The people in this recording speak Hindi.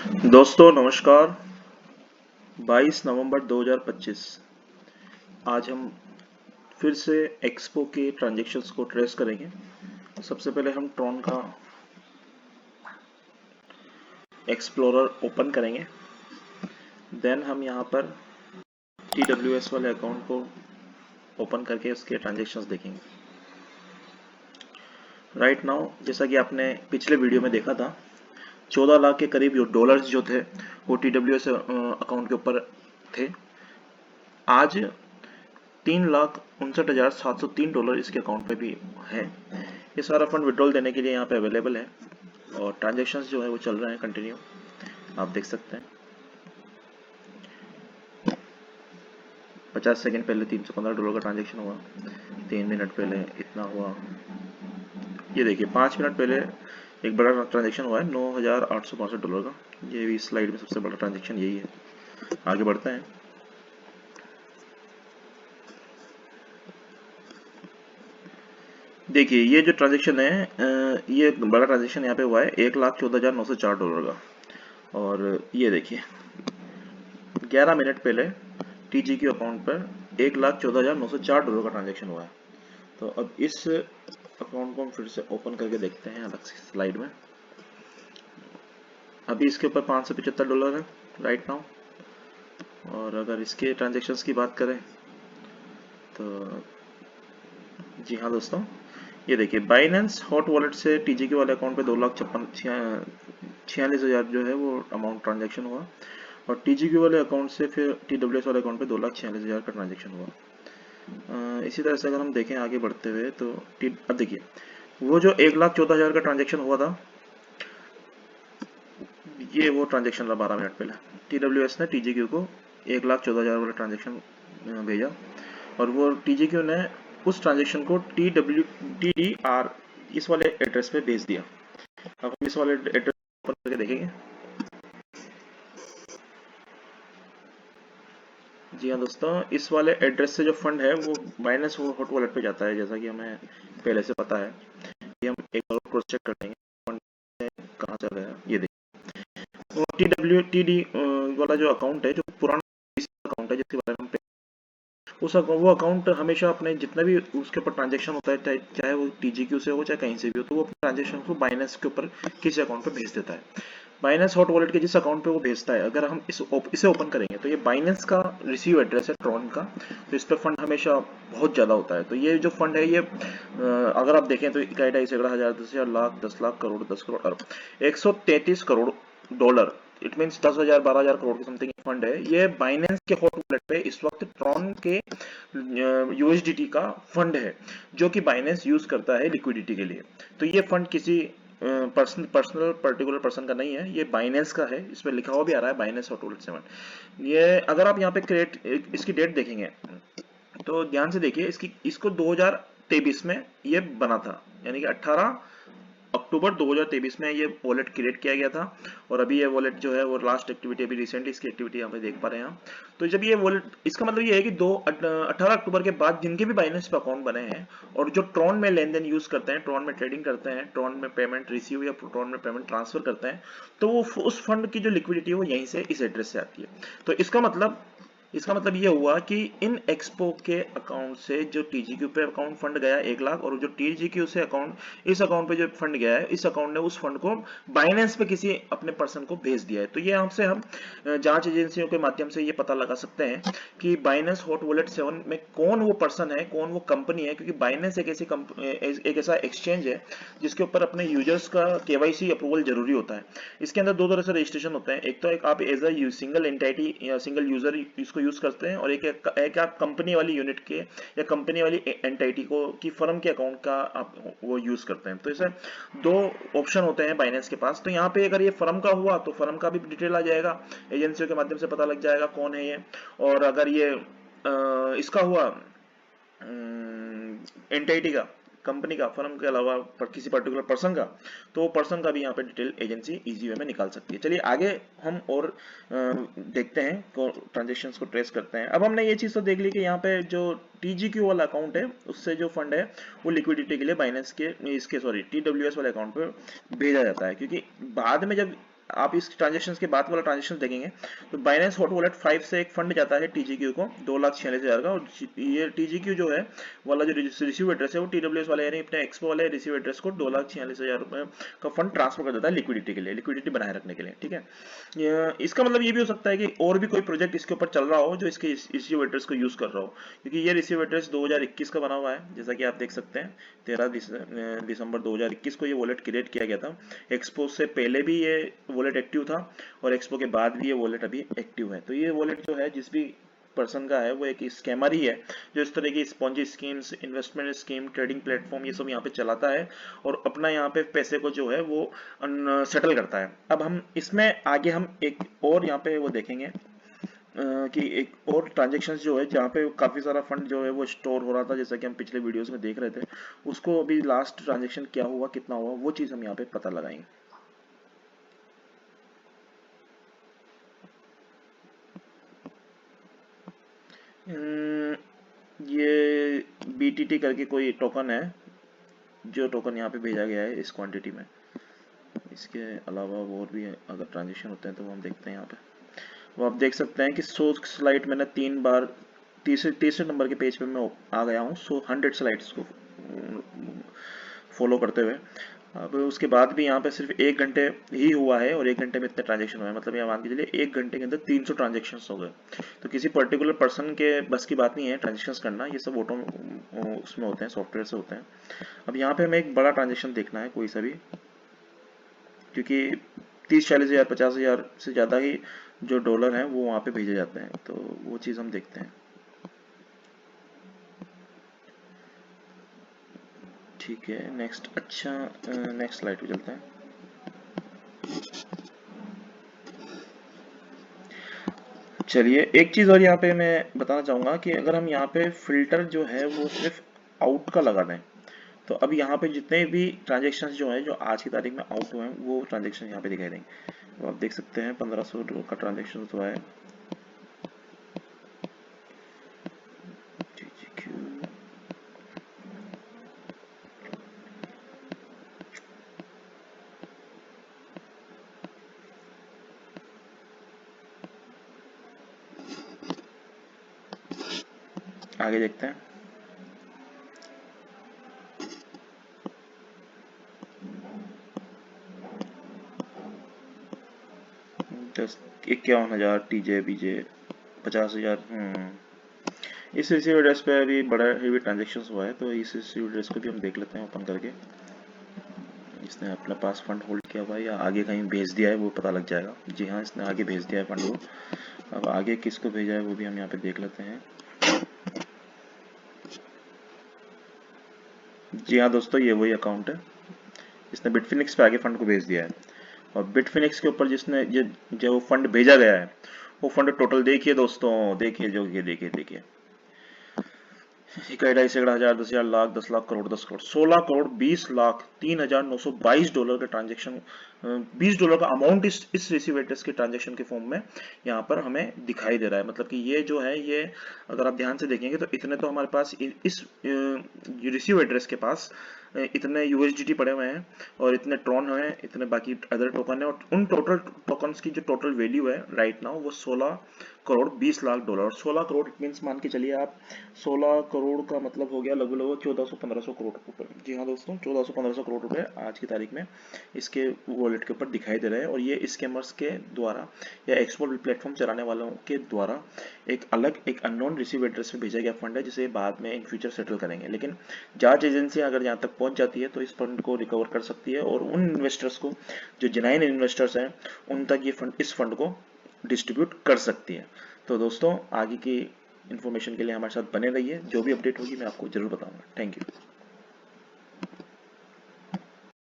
दोस्तों नमस्कार। 22 नवंबर 2025 आज हम फिर से एक्सपो के ट्रांजैक्शंस को ट्रेस करेंगे। सबसे पहले हम ट्रॉन का एक्सप्लोरर ओपन करेंगे, देन हम यहाँ पर TWS वाले अकाउंट को ओपन करके उसके ट्रांजैक्शंस देखेंगे। राइट नाउ जैसा कि आपने पिछले वीडियो में देखा था, 14 लाख के करीब डॉलर्स जो थे वो TWS अकाउंट के ऊपर थे। आज 3,59,703 इसके अकाउंट पे भी है। ये सारा फंड विड्रॉल देने के लिए यहाँ पे अवेलेबल है और ट्रांजैक्शंस जो है वो चल रहे हैं कंटिन्यू, आप देख सकते हैं। 50 सेकंड पहले $315 का ट्रांजैक्शन हुआ, 3 मिनट पहले इतना हुआ। ये देखिए 5 मिनट पहले एक बड़ा ट्रांजैक्शन हुआ है $9,862 का। ये भी स्लाइड में सबसे बड़ा ट्रांजैक्शन यही है। आगे बढ़ते हैं। देखिए ये जो ट्रांजैक्शन है, ये बड़ा ट्रांजैक्शन यहाँ पे हुआ है $1,14,904 का। और ये देखिए 11 मिनट पहले TGQ अकाउंट पर $1,14,904 का ट्रांजैक्शन हुआ है। तो अब इस अकाउंट को हम फिर से ओपन करके देखते हैं अलग से स्लाइड में। अभी इसके ऊपर $575 है राइट नाउ। और अगर इसके ट्रांजैक्शंस की बात करें तो जी हाँ दोस्तों, ये देखिए बाइनेंस हॉट वॉलेट से TGQ वाले अकाउंट पे 2,46,000 जो है वो अमाउंट ट्रांजैक्शन हुआ और TGQ वाले अकाउंट से फिर TWS वाले अकाउंट पे 2,46,000 का ट्रांजैक्शन हुआ। इसी तरह से अगर हम देखें आगे बढ़ते हुए तो अब देखिए वो जो 1,14,000 का ट्रांजैक्शन हुआ था, ये वो ट्रांजैक्शन था 12 मिनट पहले। TWS ने TGQ को 1,14,000 वाला ट्रांजैक्शन भेजा और वो TGQ ने उस ट्रांजैक्शन को TDR इस वाले एड्रेस पे भेज दिया। अब हम इस वाले एड्रेस ओपन करके देखेंगे। जी हाँ दोस्तों, इस वाले एड्रेस से जो फंड है वो माइनस वो हॉट वॉलेट पे जाता है, जैसा कि हमें पहले से पता है। ये हम एक बार क्रॉस चेक कर लेंगे फंड कहाँ चल रहा है। ये देखिए वो TD वाला जो अकाउंट है, जो पुराना अकाउंट है जिसके बारे में वो अकाउंट हमेशा अपने जितना भी उसके ऊपर ट्रांजैक्शन होता है, चाहे वो TGQ से हो चाहे कहीं से भी हो, तो वो अपने ट्रांजैक्शन को बाइनेंस के ऊपर किसी अकाउंट पे भेज देता है। बाइनेंस हॉट वॉलेट के जिस अकाउंट पे वो भेजता है, अगर हम इसे ओपन करेंगे तो ये बाइनेंस का रिसीव एड्रेस है ट्रॉन का, तो इस पे फंड हमेशा बहुत ज्यादा होता है। तो ये जो फंड है ये अगर आप देखें तो इकाई ढाई सैकड़ा हजार 10,000 लाख 10 लाख करोड़ 10 करोड़ अरब 133 crore dollar, it means 10,000 12,000 crore की समथिंग फंड है। ये बाइनेंस के हॉट वॉलेट पे इस वक्त ट्रॉन के USDT का फंड है जो कि बाइनेंस यूज करता है लिक्विडिटी के लिए। तो ये फंड किसी पर्सनल पर्टिकुलर पर्सन का नहीं है, ये बाइनेंस का है। इसमें लिखा हुआ भी आ रहा है बाइनेंस हॉट वॉलेट 7। ये अगर आप यहाँ पे क्रिएट इसकी डेट देखेंगे तो ध्यान से देखिए, इसको 2023 में ये बना था, यानी कि 18 अक्टूबर 2023 में ये वॉलेट क्रिएट किया गया था। और अभी ये वॉलेट जो है वो लास्ट एक्टिविटी अभी रिसेंटली इसकी एक्टिविटी यहाँ पे देख पा रहे हैं हम। तो जब ये वॉलेट, इसका मतलब ये है कि 18 अक्टूबर के बाद जिनके भी बाइनेंस पे अकाउंट बने हैं और जो ट्रॉन में लेन देन यूज करते हैं, ट्रॉन में ट्रेडिंग करते हैं, ट्रॉन में पेमेंट रिसीव या ट्रॉन में पेमेंट ट्रांसफर करते हैं, तो वो उस फंड की जो लिक्विडिटी है वो यहीं से इस एड्रेस से आती है। तो इसका मतलब ये हुआ कि इन एक्सपो के अकाउंट से जो TGQ पे अकाउंट फंड गया 1 लाख, और जो TGQ से अकाउंट इस अकाउंट पे जो फंड गया है, इस अकाउंट ने उस फंड को बाइनेंस पे किसी अपने पर्सन को भेज दिया है। तो ये हमसे हम जांच एजेंसियों के माध्यम से ये पता लगा सकते हैं कि बाइनेंस हॉट वॉलेट 7 में कौन वो पर्सन है, कौन वो कंपनी है, क्योंकि बाइनेंस एक ऐसा एक्सचेंज है जिसके ऊपर अपने यूजर्स का KYC अप्रूवल जरूरी होता है। इसके अंदर दो तरह से रजिस्ट्रेशन होते हैं, एक तो एक आप एज अ सिंगल एंटिटी या सिंगल यूजर इसको यूज करते हैं, और एक आप कंपनी वाली यूनिट के या कंपनी वाली एंटिटी को की फर्म के अकाउंट का आप वो यूज करते हैं। तो ऐसे दो ऑप्शन होते हैं बाइनेंस के पास। तो यहाँ पे अगर ये फर्म का हुआ तो फर्म का भी डिटेल आ जाएगा, एजेंसियों के माध्यम से पता लग जाएगा कौन है ये। और अगर ये इसका हुआ एंटिटी का, कंपनी का, फर्म के अलावा किसी पर्टिकुलर पर्सन का, तो पर्सन का भी यहाँ पे डिटेल एजेंसी इजी वे में निकाल सकती है। चलिए आगे हम और देखते हैं, ट्रांजेक्शन्स को ट्रेस करते हैं। अब हमने ये चीज तो देख ली कि यहाँ पे जो TGQ वाला अकाउंट है उससे जो फंड है वो लिक्विडिटी के लिए बाइनेंस के TWS वाले अकाउंट पे भेजा जाता है, क्योंकि बाद में जब आप इस ट्रांजेक्शन के बाद वाला ट्रांजेक्शन देखेंगे तो बाइनेंस हॉट वॉलेट 5 से एक फंड जाता है TGQ को 2,46,000 का, और ये TGQ जो है वाला जो रिसीव एड्रेस है वो TWS वाले यानी अपने एक्सपो वाले रिसीव एड्रेस को 2,46,000 रुपए का फंड ट्रांसफर कर देता है लिक्विडिटी के लिए, लिक्विडिटी बनाए रखने के लिए। ठीक है, इसका मतलब ये भी हो सकता है कि और भी कोई प्रोजेक्ट इसके ऊपर चल रहा हो जो इसके रिसीव एड्रेस को यूज कर रहा हो, क्योंकि ये रिसीव एड्रेस 2021 का बना हुआ है, जैसा कि आप देख सकते हैं 13 दिसंबर 2021 को ये वॉलेट क्रिएट किया गया था। एक्सपो से पहले भी ये वॉलेट एक्टिव था और एक्सपो के बाद भी ये वॉलेट अभी एक्टिव है। तो ये वॉलेट जो है जिस भी पर्सन का है वो एक स्कैमर ही है जो इस तरह की spongy schemes, investment scheme, trading platform ये सब यहाँ पे चलाता है और अपना यहाँ पे पैसे को जो है वो सेटल करता है। अब हम इसमें आगे हम एक और यहाँ पे वो देखेंगे कि एक और ट्रांजेक्शन्स जो है जहाँ पे काफी सारा फंड जो है वो स्टोर हो रहा था, जैसा कि हम पिछले वीडियोस में देख रहे थे, उसको अभी लास्ट ट्रांजेक्शन क्या हुआ, कितना हुआ, वो चीज हम यहाँ पे पता लगाएंगे। ये BTT करके कोई टोकन है, जो टोकन यहाँ पे भेजा गया है इस क्वांटिटी में। इसके अलावा और भी अगर ट्रांजेक्शन होते हैं तो वो हम देखते हैं यहाँ पे। वो आप देख सकते हैं कि 100 स्लाइड मैंने 3 बार तीसरे नंबर के पेज पे मैं आ गया हूँ 100 स्लाइड्स को फॉलो करते हुए। अब उसके बाद भी यहाँ पे सिर्फ 1 घंटे ही हुआ है और 1 घंटे में इतने ट्रांजेक्शन हुए हैं, मतलब ये मान के चलिए 1 घंटे के अंदर 300 ट्रांजेक्शन हो गए। तो किसी पर्टिकुलर पर्सन के बस की बात नहीं है ट्रांजेक्शन करना, ये सब ऑटो उसमें होते हैं, सॉफ्टवेयर से होते हैं। अब यहाँ पे हमें एक बड़ा ट्रांजेक्शन देखना है कोई सा भी, क्योंकि 30-40 हज़ार 50,000 से ज़्यादा ही जो डॉलर हैं वो वहाँ पे भेजे जाते हैं, तो वो चीज़ हम देखते हैं। ठीक है, नेक्स्ट। अच्छा, नेक्स्ट स्लाइड पे चलते हैं। चलिए, एक चीज़ और यहाँ पे मैं बताना चाहूँगा कि अगर हम यहाँ पे फिल्टर जो है वो सिर्फ आउट का लगा दें, तो अब यहाँ पे जितने भी ट्रांजेक्शन जो है जो आज की तारीख में आउट हुए हैं वो ट्रांजेक्शन यहाँ पे दिखाई देंगे। तो आप देख सकते हैं 1500 का ट्रांजेक्शन हुआ है। आगे देखते हैं। दस 51,000 TJ BJ 50,000। इस रिसीव एड्रेस पे अभी बड़ा हेवी ट्रांजेक्शन हुआ है, तो इस रिसीव एड्रेस को भी हम देख लेते हैं ओपन करके। इसने अपने पास फंड होल्ड किया हुआ है या आगे कहीं भेज दिया है वो पता लग जाएगा। जी हाँ, इसने आगे भेज दिया है फंड को। अब आगे किसको भेजा है वो भी हम यहाँ पे देख लेते हैं। जी हाँ दोस्तों, ये वही अकाउंट है, इसने बिटफिनिक्स पे आगे फंड को भेज दिया है। और बिटफिनिक्स के ऊपर जिसने जो फंड भेजा गया है वो फंड टोटल देखिए दोस्तों, देखिए जो ये देखिए 2.5 सैकड़ा हजार 10,000 लाख 10 लाख करोड़ 10 करोड़ 16 करोड़ 20 लाख 3,922 डॉलर का ट्रांजेक्शन, $20 का अमाउंट इस रिसीव एड्रेस के ट्रांजेक्शन के फॉर्म में यहाँ पर हमें दिखाई दे रहा है। मतलब कि ये जो है ये अगर आप ध्यान से देखेंगे तो इतने तो हमारे पास इस रिसीव एड्रेस के पास इतने USDT पड़े हुए हैं और इतने ट्रॉन हैं, इतने बाकी अदर टोकन है, और उन टोटल टोकन्स की जो टोटल वैल्यू है राइट नाउ वो 16 करोड़ 20 लाख डॉलर। और 16 करोड़ मीन्स मान के चलिए आप 16 करोड़ का मतलब हो गया लगभग 1400-1500 करोड़ रुपए। जी हाँ दोस्तों, 1400-1500 करोड़ रुपए आज की तारीख में इसके वॉलेट के ऊपर दिखाई दे रहे हैं। और ये स्कैमर्स के द्वारा या एक्सपोर्ट प्लेटफॉर्म चलाने वालों के द्वारा एक अननोन रिसीव एड्रेस पे भेजा गया फंड है, जिसे बाद में इन फ्यूचर सेटल करेंगे। लेकिन जांच एजेंसियां अगर यहाँ तक पहुंच जाती है तो इस फंड को रिकवर कर सकती है और उन इन्वेस्टर्स को जो जेन्युइन इन्वेस्टर्स हैं उन तक ये फंड इस फंड को डिस्ट्रीब्यूट कर सकती है। तो दोस्तों, आगे की इन्फॉर्मेशन के लिए हमारे साथ बने रहिए, जो भी अपडेट होगी मैं आपको जरूर बताऊंगा। Thank you.